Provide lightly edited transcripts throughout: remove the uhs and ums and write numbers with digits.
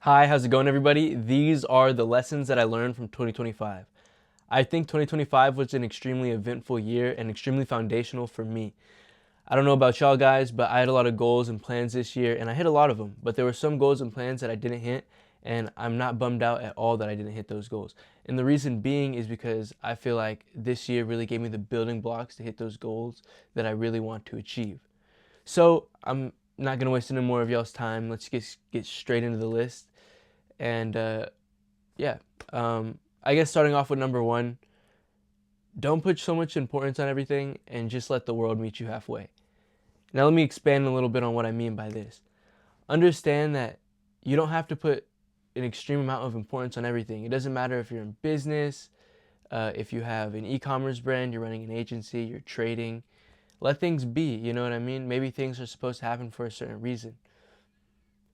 Hi, how's it going, everybody? These are the lessons that I learned from 2025. I think 2025 was an extremely eventful year and extremely foundational for me. I don't know about y'all guys, but I had a lot of goals and plans this year, and I hit a lot of them. But there were some goals and plans that I didn't hit, and I'm not bummed out at all that I didn't hit those goals. And the reason being is because I feel like this year really gave me the building blocks to hit those goals that I really want to achieve. So I'm not gonna waste any more of y'all's time. Let's get straight into the list. And yeah, I guess starting off with number one, don't put so much importance on everything and just let the world meet you halfway. Now, let me expand a little bit on what I mean by this. Understand that you don't have to put an extreme amount of importance on everything. It doesn't matter if you're in business, if you have an e-commerce brand, you're running an agency, you're trading. Let things be, you know what I mean? Maybe things are supposed to happen for a certain reason.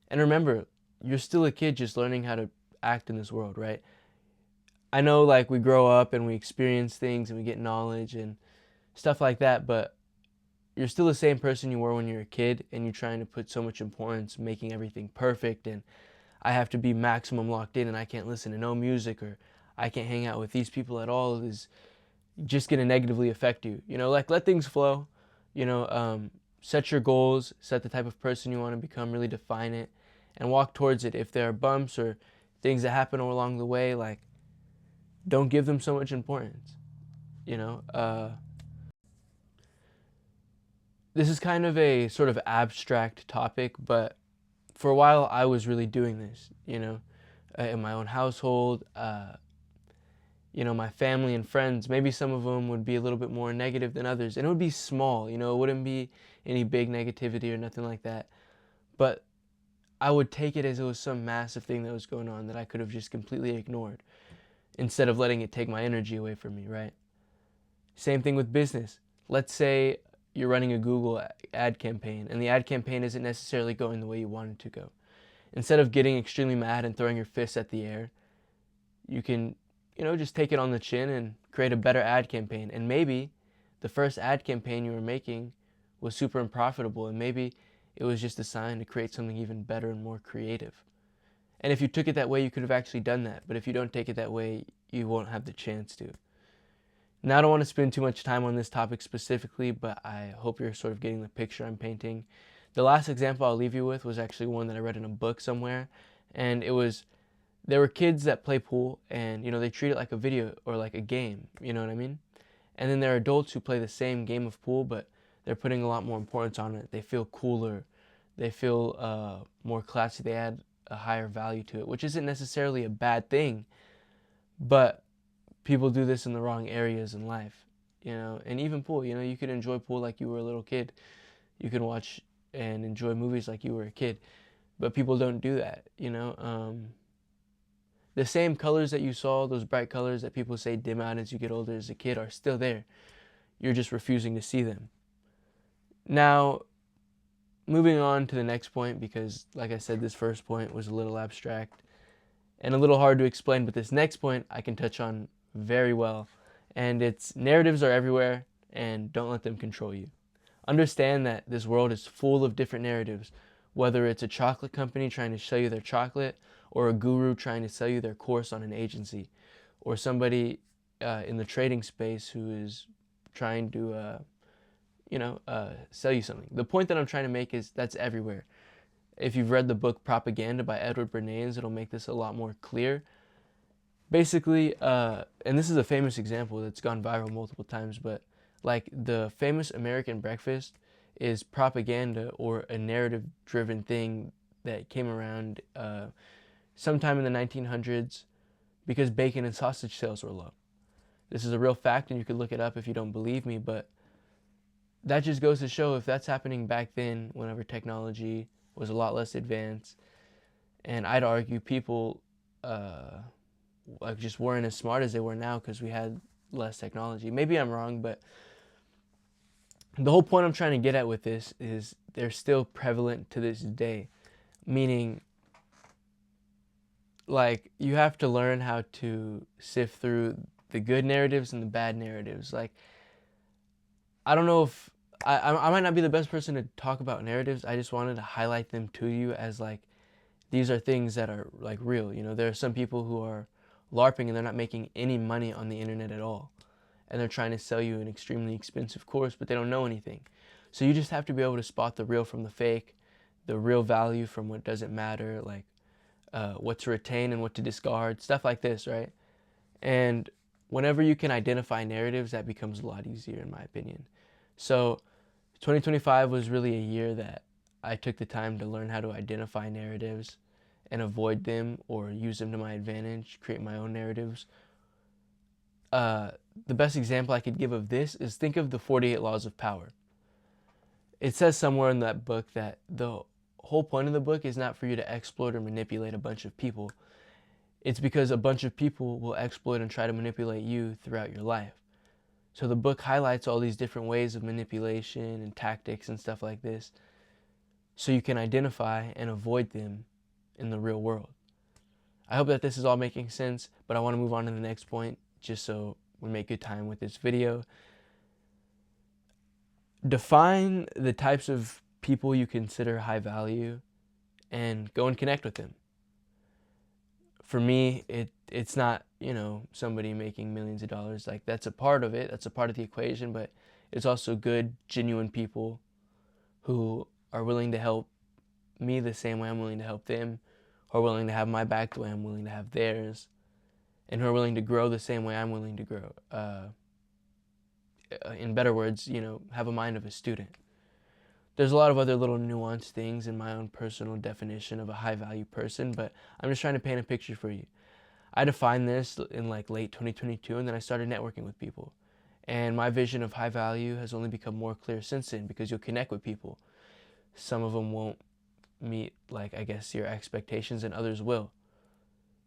And remember, you're still a kid just learning how to act in this world, right? I know like we grow up and we experience things and we get knowledge and stuff like that, but you're still the same person you were when you were a kid, and you're trying to put so much importance making everything perfect, and I have to be maximum locked in and I can't listen to no music, or I can't hang out with these people at all, is just going to negatively affect you. You know, like let things flow, set your goals, set the type of person you want to become, really define it and walk towards it. If there are bumps or things that happen along the way, like don't give them so much importance. You know, this is kind of a sort of abstract topic, but for a while I was really doing this. In my own household, my family and friends. Maybe some of them would be a little bit more negative than others, and it would be small. It wouldn't be any big negativity or nothing like that. But I would take it as it was some massive thing that was going on that I could have just completely ignored instead of letting it take my energy away from me, right? Same thing with business. Let's say you're running a Google ad campaign and the ad campaign isn't necessarily going the way you want it to go. Instead of getting extremely mad and throwing your fists at the air, you can, just take it on the chin and create a better ad campaign. And maybe the first ad campaign you were making was super unprofitable, and maybe it was just a sign to create something even better and more creative. And if you took it that way, you could have actually done that. But if you don't take it that way, you won't have the chance to. Now, I don't want to spend too much time on this topic specifically, but I hope you're sort of getting the picture I'm painting. The last example I'll leave you with was actually one that I read in a book somewhere, and there were kids that play pool, and they treat it like a video or like a game, you know what I mean? And then there are adults who play the same game of pool, but they're putting a lot more importance on it. They feel cooler, they feel more classy, they add a higher value to it, which isn't necessarily a bad thing, but people do this in the wrong areas in life, and even pool, you could enjoy pool like you were a little kid. You can watch and enjoy movies like you were a kid, but people don't do that. The same colors that you saw, those bright colors that people say dim out as you get older as a kid, are still there. You're just refusing to see them. Now, moving on to the next point, because like I said, this first point was a little abstract and a little hard to explain, but this next point I can touch on very well. And it's narratives are everywhere, and don't let them control you. Understand that this world is full of different narratives, whether it's a chocolate company trying to sell you their chocolate, or a guru trying to sell you their course on an agency, or somebody in the trading space who is trying to, sell you something. The point that I'm trying to make is that's everywhere. If you've read the book Propaganda by Edward Bernays, it'll make this a lot more clear. Basically, and this is a famous example that's gone viral multiple times, but like the famous American breakfast is propaganda or a narrative driven thing that came around sometime in the 1900s because bacon and sausage sales were low. This is a real fact, and you could look it up if you don't believe me, but that just goes to show if that's happening back then, whenever technology was a lot less advanced, and I'd argue people like just weren't as smart as they were now because we had less technology. Maybe I'm wrong, but the whole point I'm trying to get at with this is they're still prevalent to this day, meaning like you have to learn how to sift through the good narratives and the bad narratives. Like I don't know if I might not be the best person to talk about narratives. I just wanted to highlight them to you as like these are things that are like real. You know, there are some people who are LARPing and they're not making any money on the internet at all. And they're trying to sell you an extremely expensive course, but they don't know anything. So you just have to be able to spot the real from the fake, the real value from what doesn't matter, like what to retain and what to discard, stuff like this, right? And whenever you can identify narratives, that becomes a lot easier, in my opinion. So 2025 was really a year that I took the time to learn how to identify narratives and avoid them or use them to my advantage, create my own narratives. The best example I could give of this is think of the 48 Laws of Power. It says somewhere in that book that the whole point of the book is not for you to exploit or manipulate a bunch of people. It's because a bunch of people will exploit and try to manipulate you throughout your life. So the book highlights all these different ways of manipulation and tactics and stuff like this so you can identify and avoid them in the real world. I hope that this is all making sense, but I want to move on to the next point just so we make good time with this video. Define the types of people you consider high value and go and connect with them. For me, it's not, somebody making millions of dollars. Like, that's a part of it. That's a part of the equation, but it's also good, genuine people who are willing to help me the same way I'm willing to help them, who are willing to have my back the way I'm willing to have theirs, and who are willing to grow the same way I'm willing to grow. In better words, have a mind of a student. There's a lot of other little nuanced things in my own personal definition of a high value person, but I'm just trying to paint a picture for you. I defined this in like late 2022, and then I started networking with people. And my vision of high value has only become more clear since then, because you'll connect with people. Some of them won't meet, your expectations, and others will.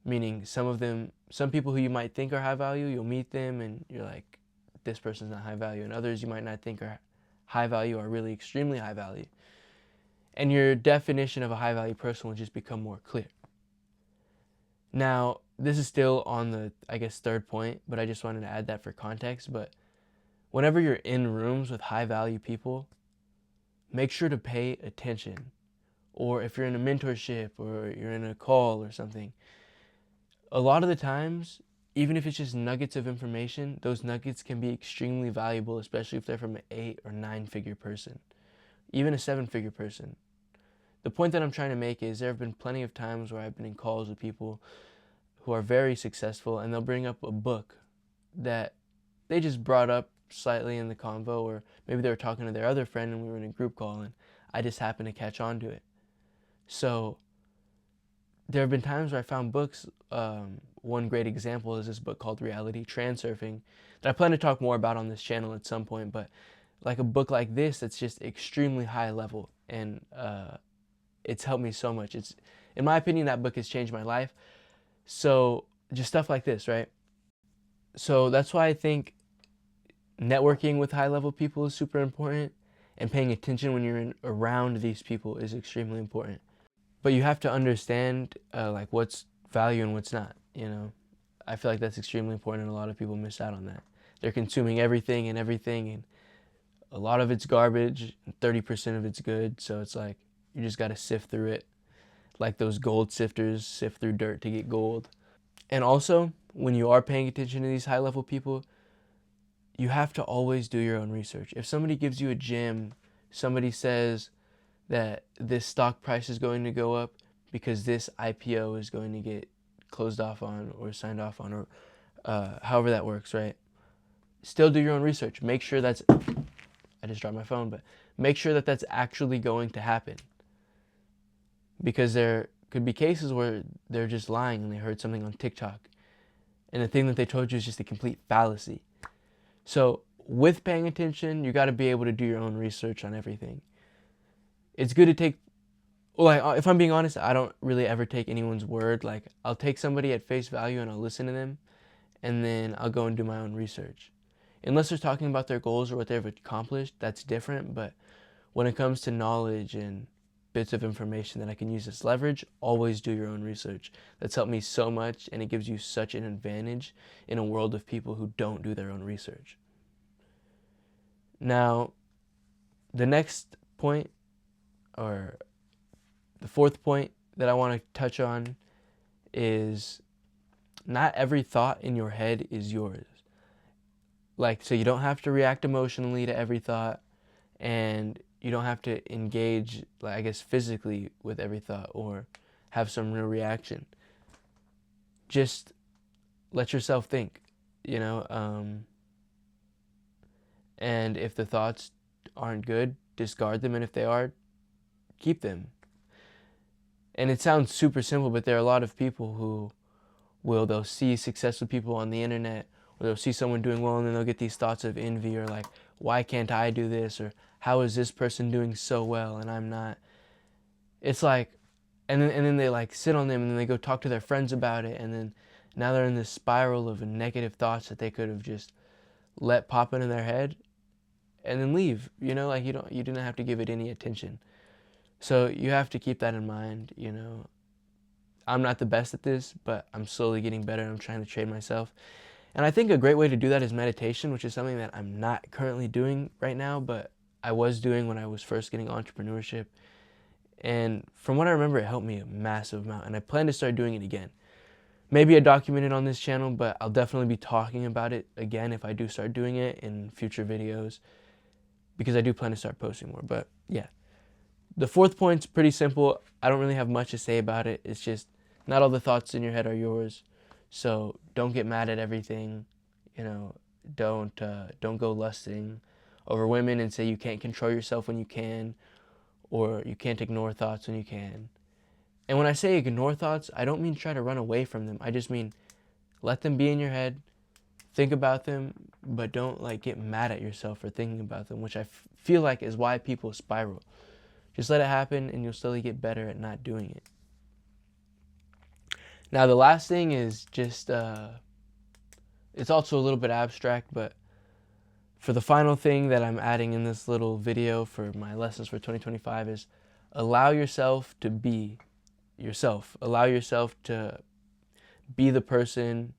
Meaning some people who you might think are high value, you'll meet them and you're like, this person's not high value. And others you might not think are high value are really extremely high value. And your definition of a high value person will just become more clear. Now, this is still on the, third point, but I just wanted to add that for context. But whenever you're in rooms with high value people, make sure to pay attention. Or if you're in a mentorship or you're in a call or something, a lot of the times, even if it's just nuggets of information, those nuggets can be extremely valuable, especially if they're from an 8 or 9-figure person, even a 7-figure person. The point that I'm trying to make is there have been plenty of times where I've been in calls with people who are very successful, and they'll bring up a book that they just brought up slightly in the convo, or maybe they were talking to their other friend and we were in a group call and I just happened to catch on to it. So there have been times where I found books. One great example is this book called Reality Transurfing that I plan to talk more about on this channel at some point, but like a book like this that's just extremely high level, and it's helped me so much. In my opinion, that book has changed my life. So just stuff like this, right? So that's why I think networking with high level people is super important, and paying attention when you're around these people is extremely important. But you have to understand what's value and what's not, I feel like that's extremely important, and a lot of people miss out on that. They're consuming everything, and a lot of it's garbage, and 30% of it's good, so it's like you just got to sift through it. Like those gold sifters sift through dirt to get gold. And also, when you are paying attention to these high-level people, you have to always do your own research. If somebody gives you a gem, somebody says that this stock price is going to go up because this IPO is going to get closed off on or signed off on, or however that works, right? Still do your own research. Make sure I just dropped my phone, but make sure that that's actually going to happen. Because there could be cases where they're just lying and they heard something on TikTok, and the thing that they told you is just a complete fallacy. So with paying attention, you got to be able to do your own research on everything. It's good to take, if I'm being honest, I don't really ever take anyone's word. Like, I'll take somebody at face value and I'll listen to them, and then I'll go and do my own research. Unless they're talking about their goals or what they've accomplished, that's different. But when it comes to knowledge and bits of information that I can use as leverage, always do your own research. That's helped me so much, and it gives you such an advantage in a world of people who don't do their own research. Now, the next point, or the fourth point that I want to touch on is not every thought in your head is yours. Like, so you don't have to react emotionally to every thought, and you don't have to engage, like, I guess, physically with every thought or have some real reaction. Just let yourself think, you know, and if the thoughts aren't good, discard them, and if they are, keep them. And it sounds super simple, but there are a lot of people who they'll see successful people on the internet, or they'll see someone doing well, and then they'll get these thoughts of envy, or like, why can't I do this, or how is this person doing so well and I'm not. It's like, and then they like sit on them, and then they go talk to their friends about it, and then now they're in this spiral of negative thoughts that they could have just let pop into their head and then leave. You know, like, you didn't have to give it any attention. So you have to keep that in mind. You know, I'm not the best at this, but I'm slowly getting better. I'm trying to train myself. And I think a great way to do that is meditation, which is something that I'm not currently doing right now, but I was doing when I was first getting entrepreneurship. And from what I remember, it helped me a massive amount, and I plan to start doing it again. Maybe I document it on this channel, but I'll definitely be talking about it again if I do start doing it in future videos, because I do plan to start posting more. But yeah, the fourth point's pretty simple. I don't really have much to say about it. It's just, not all the thoughts in your head are yours. So don't get mad at everything. You know, don't go lusting over women and say you can't control yourself when you can, or you can't ignore thoughts when you can. And when I say ignore thoughts, I don't mean try to run away from them. I just mean let them be in your head, think about them, but don't like get mad at yourself for thinking about them, which I feel like is why people spiral. Just let it happen, and you'll slowly get better at not doing it. Now, the last thing is just, it's also a little bit abstract, but for the final thing that I'm adding in this little video for my lessons for 2025 is allow yourself to be yourself. Allow yourself to be the person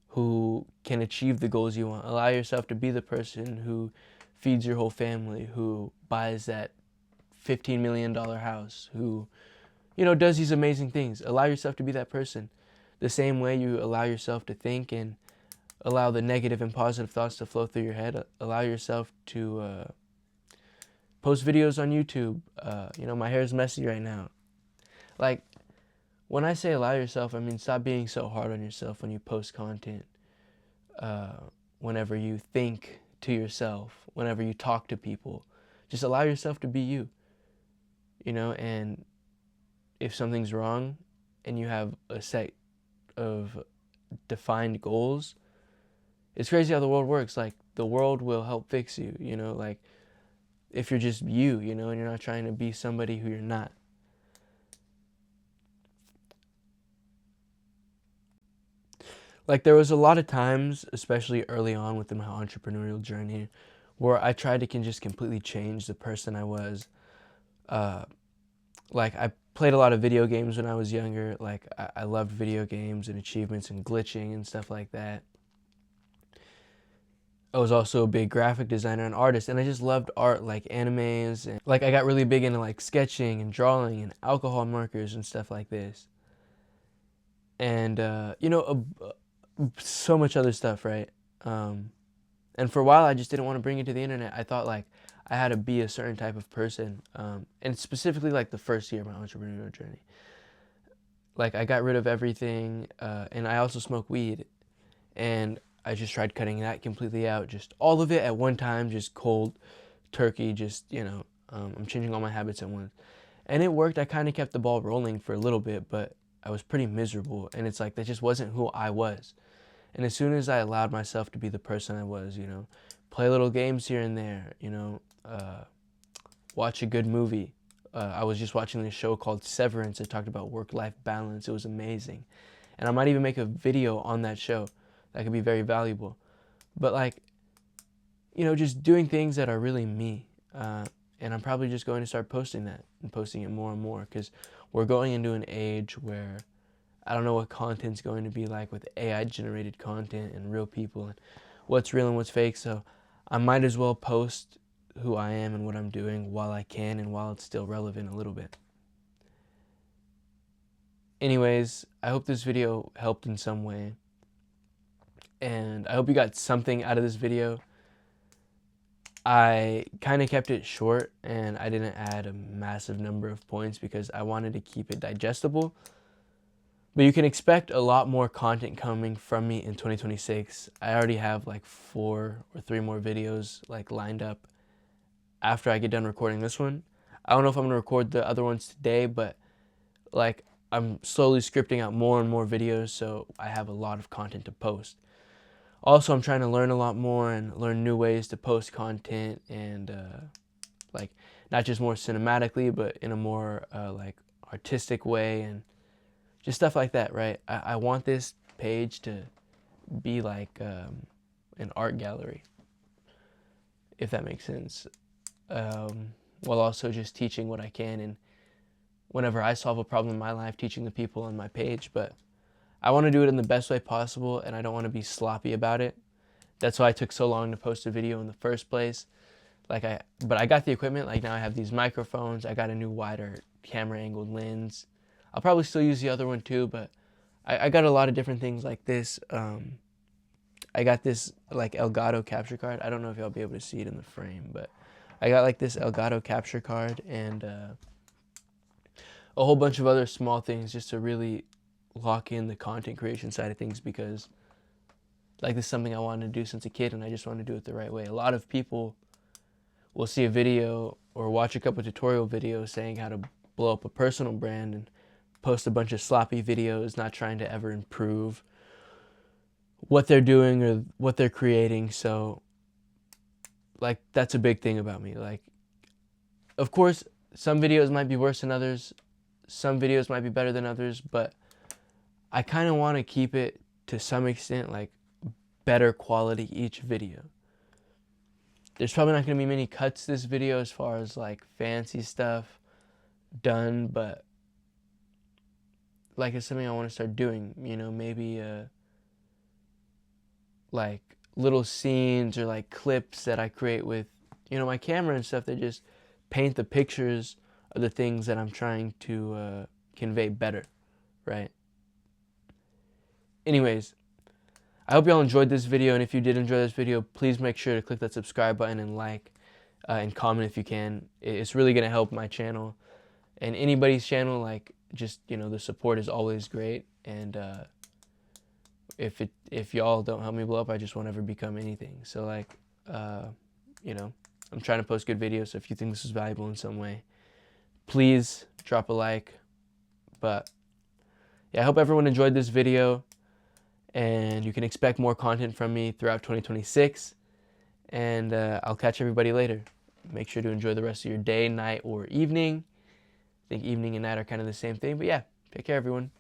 who can achieve the goals you want. Allow yourself to be the person who feeds your whole family, who buys that $15 million house, who, you know, does these amazing things. Allow yourself to be that person. The same way you allow yourself to think and allow the negative and positive thoughts to flow through your head. Allow yourself to post videos on YouTube. You know, my hair is messy right now. Like, when I say allow yourself, I mean stop being so hard on yourself when you post content. Whenever you think to yourself, whenever you talk to people, just allow yourself to be you. You know, and if something's wrong and you have a set of defined goals, it's crazy how the world works. Like, the world will help fix you, you know, like, if you're just you, you know, and you're not trying to be somebody who you're not. Like, there was a lot of times, especially early on within my entrepreneurial journey, where I tried to just completely change the person I was. Like, I played a lot of video games when I was younger. Like, I loved video games and achievements and glitching and stuff like that. I was also a big graphic designer and artist, and I just loved art, like animes, and like I got really big into like sketching and drawing and alcohol markers and stuff like this. And you know, so much other stuff, right? And for a while I just didn't want to bring it to the internet. I thought like I had to be a certain type of person, and specifically like the first year of my entrepreneurial journey. Like, I got rid of everything, and I also smoke weed, and I just tried cutting that completely out, just all of it at one time, just cold turkey, just, you know, I'm changing all my habits at once. And it worked. I kind of kept the ball rolling for a little bit, but I was pretty miserable, and it's like that just wasn't who I was. And as soon as I allowed myself to be the person I was, you know, play little games here and there, you know, watch a good movie. I was just watching this show called Severance. It talked about work-life balance. It was amazing. And I might even make a video on that show that could be very valuable. But like, you know, just doing things that are really me. And I'm probably just going to start posting that and posting it more and more, because we're going into an age where I don't know what content's going to be like with AI generated content and real people and what's real and what's fake. So I might as well post who I am and what I'm doing while I can, and while it's still relevant a little bit. Anyways, I hope this video helped in some way, and I hope you got something out of this video. I kind of kept it short, and I didn't add a massive number of points because I wanted to keep it digestible. But you can expect a lot more content coming from me in 2026. I already have like 4 or 3 more videos like lined up after I get done recording this one. I don't know if I'm gonna record the other ones today, but like I'm slowly scripting out more and more videos, so I have a lot of content to post. Also, I'm trying to learn a lot more and learn new ways to post content, and like not just more cinematically, but in a more like artistic way, and just stuff like that, right? I want this page to be like an art gallery, if that makes sense, while also just teaching what I can, and whenever I solve a problem in my life, teaching the people on my page. But I want to do it in the best way possible, and I don't want to be sloppy about it. That's why I took so long to post a video in the first place. But I got the equipment. Like now I have these microphones. I got a new wider camera angled lens. I'll probably still use the other one too, but I got a lot of different things like this. I got this like Elgato capture card. I don't know if y'all be able to see it in the frame, but I got like this Elgato capture card, and a whole bunch of other small things just to really lock in the content creation side of things, because like this is something I wanted to do since a kid, and I just want to do it the right way. A lot of people will see a video or watch a couple tutorial videos saying how to blow up a personal brand and post a bunch of sloppy videos, not trying to ever improve what they're doing or what they're creating. So like that's a big thing about me. Like, of course, some videos might be worse than others. Some videos might be better than others, but I kind of want to keep it to some extent like better quality each video. There's probably not going to be many cuts this video as far as like fancy stuff done, but like it's something I want to start doing, you know, maybe like little scenes or like clips that I create with, you know, my camera and stuff that just paint the pictures of the things that I'm trying to convey better, right? Anyways, I hope y'all enjoyed this video, and if you did enjoy this video, please make sure to click that subscribe button and like and comment if you can. It's really going to help my channel and anybody's channel. Like, just, you know, the support is always great, and if y'all don't help me blow up, I just won't ever become anything. So like, you know, I'm trying to post good videos, so if you think this is valuable in some way, please drop a like. But yeah, I hope everyone enjoyed this video, and you can expect more content from me throughout 2026, and I'll catch everybody later. Make sure to enjoy the rest of your day, night, or evening. I think evening and night are kind of the same thing, but yeah, take care, everyone.